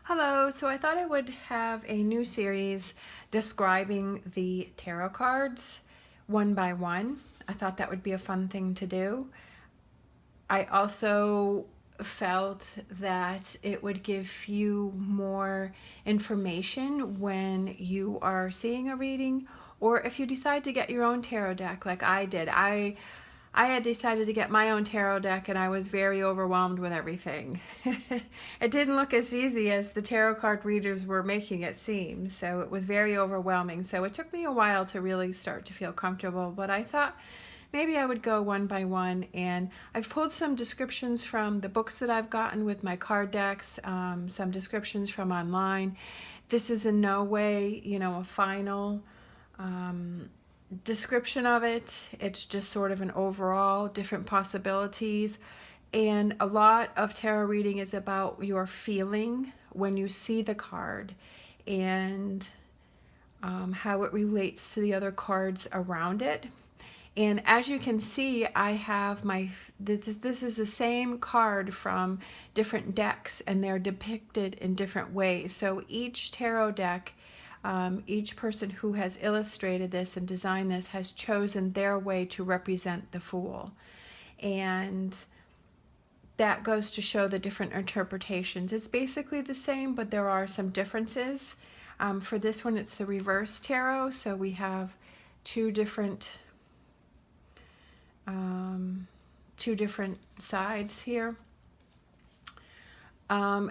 Hello, so I thought I would have a new series describing the tarot cards one by one. I thought that would be a fun thing to do. I also felt that it would give you more information when you are seeing a reading, or if you decide to get your own tarot deck like I did. I had decided to get my own tarot deck and I was very overwhelmed with everything. It didn't look as easy as the tarot card readers were making it seem, so it was very overwhelming. So it took me a while to really start to feel comfortable, but I thought maybe I would go one by one, and I've pulled some descriptions from the books that I've gotten with my card decks, some descriptions from online. This is in no way, a final description of it. It's just sort of an overall different possibilities. And a lot of tarot reading is about your feeling when you see the card and how it relates to the other cards around it. And as you can see, I have this is the same card from different decks, and they're depicted in different ways. So each tarot deck, each person who has illustrated this and designed this has chosen their way to represent the Fool. And that goes to show the different interpretations. It's basically the same, but there are some differences. For this one, it's the reverse tarot, so we have two different sides here.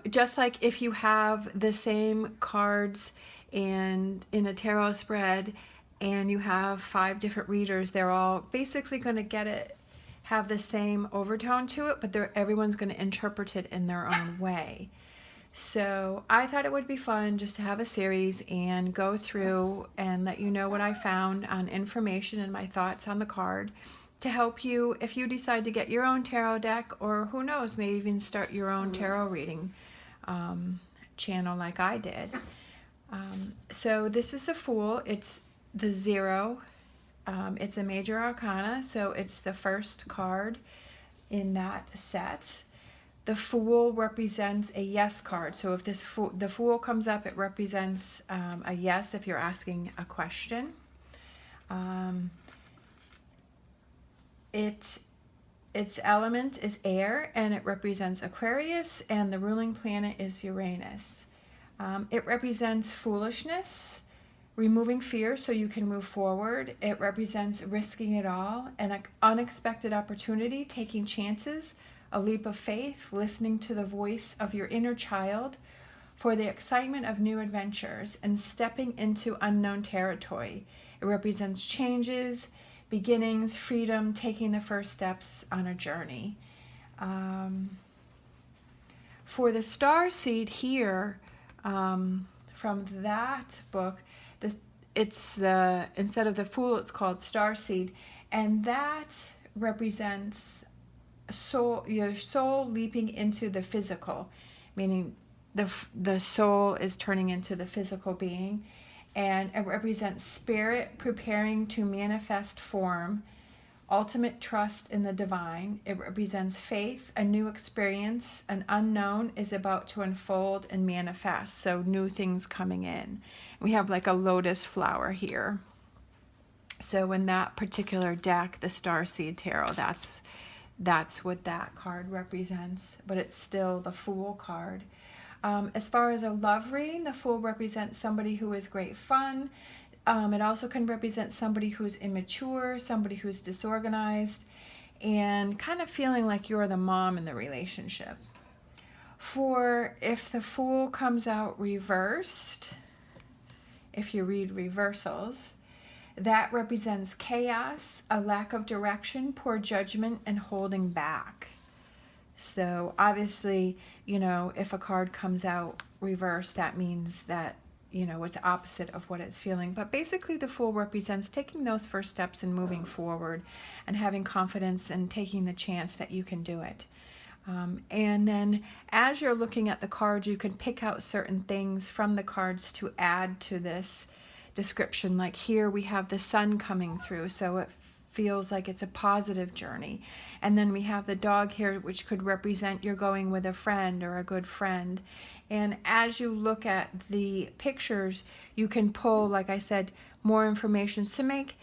Just like if you have the same cards and in a tarot spread and you have 5 different readers, they're all basically going to have the same overtone to it, but everyone's going to interpret it in their own way. So I thought it would be fun just to have a series and go through and let you know what I found on information and my thoughts on the card, to help you if you decide to get your own tarot deck, or who knows, maybe even start your own tarot reading channel like I did. So this is the Fool. It's the 0. It's a major arcana, so it's the first card in that set. The Fool represents a yes card. So if the Fool comes up, it represents a yes if you're asking a question. Its element is air, and it represents Aquarius, and the ruling planet is Uranus. It represents foolishness, removing fear so you can move forward. It represents risking it all, an unexpected opportunity, taking chances, a leap of faith, listening to the voice of your inner child for the excitement of new adventures, and stepping into unknown territory. It represents changes, beginnings, freedom, taking the first steps on a journey. For the Starseed here, from that book, instead of the Fool, it's called Starseed, and that represents your soul leaping into the physical, meaning the soul is turning into the physical being. And it represents spirit preparing to manifest form, ultimate trust in the divine. It represents faith, a new experience, an unknown is about to unfold and manifest, so new things coming in. We have like a lotus flower here. So in that particular deck, the Starseed Tarot, that's what that card represents, but it's still the Fool card. As far as a love reading, the Fool represents somebody who is great fun. It also can represent somebody who's immature, somebody who's disorganized, and kind of feeling like you're the mom in the relationship. If the Fool comes out reversed, if you read reversals, that represents chaos, a lack of direction, poor judgment, and holding back. So obviously, if a card comes out reversed, that means that, it's opposite of what it's feeling. But basically the Fool represents taking those first steps and moving forward and having confidence and taking the chance that you can do it. And then as you're looking at the cards, you can pick out certain things from the cards to add to this description. Like here we have the sun coming through, so it feels like it's a positive journey. And then we have the dog here, which could represent you're going with a friend or a good friend. And as you look at the pictures, you can pull, like I said, more information to make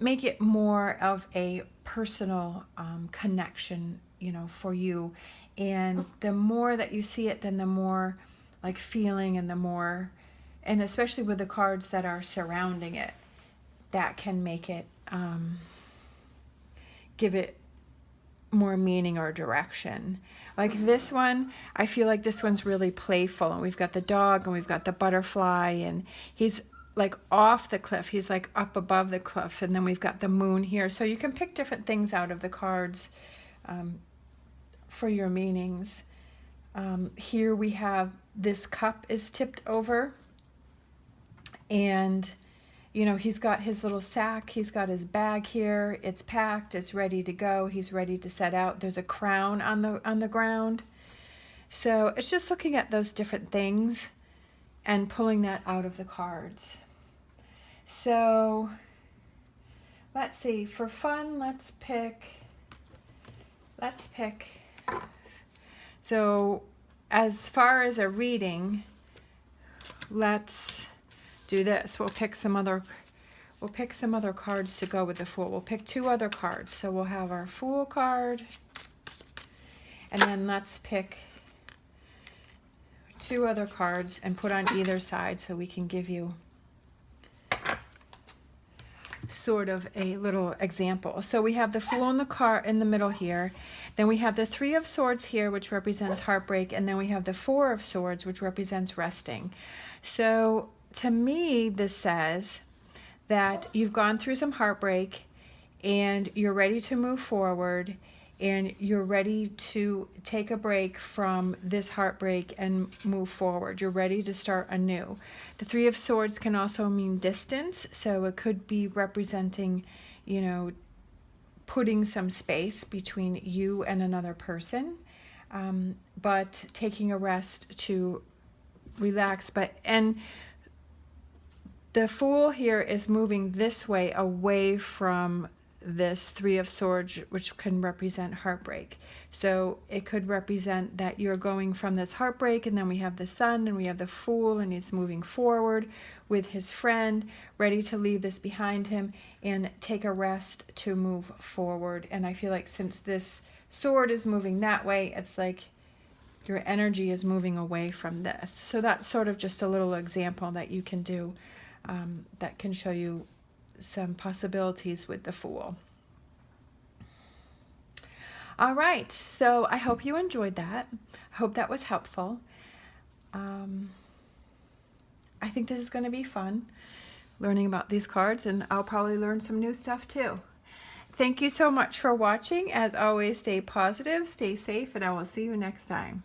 it more of a personal connection, you know, for you. And the more that you see it, then the more like feeling, and the more, and especially with the cards that are surrounding it, that can make it give it more meaning or direction. Like this one, I feel like this one's really playful, and we've got the dog and we've got the butterfly, and he's like off the cliff, he's like up above the cliff, and then we've got the moon here. So you can pick different things out of the cards for your meanings. Here we have this cup is tipped over, and you know, he's got his little sack, he's got his bag here, it's packed, it's ready to go, he's ready to set out. There's a crown on the ground. So it's just looking at those different things and pulling that out of the cards. So let's see, for fun, let's pick. So as far as a reading, let's do this. We'll pick some other cards to go with the Fool. We'll pick 2 other cards. So we'll have our Fool card, and then let's pick 2 other cards and put on either side so we can give you sort of a little example. So we have the Fool in the middle here. Then we have the 3 of Swords here, which represents heartbreak, and then we have the 4 of Swords, which represents resting. So to me, this says that you've gone through some heartbreak and you're ready to move forward, and you're ready to take a break from this heartbreak and move forward. You're ready to start anew. The 3 of Swords can also mean distance, so it could be representing, you know, putting some space between you and another person, but taking a rest to relax. And the Fool here is moving this way, away from this 3 of Swords, which can represent heartbreak. So it could represent that you're going from this heartbreak, and then we have the Sun and we have the Fool, and he's moving forward with his friend, ready to leave this behind him and take a rest to move forward. And I feel like since this sword is moving that way, it's like your energy is moving away from this. So that's sort of just a little example that you can do that can show you some possibilities with the Fool. All right, so I hope you enjoyed that. I hope that was helpful. I think this is going to be fun, learning about these cards, and I'll probably learn some new stuff too. Thank you so much for watching. As always, stay positive, stay safe, and I will see you next time.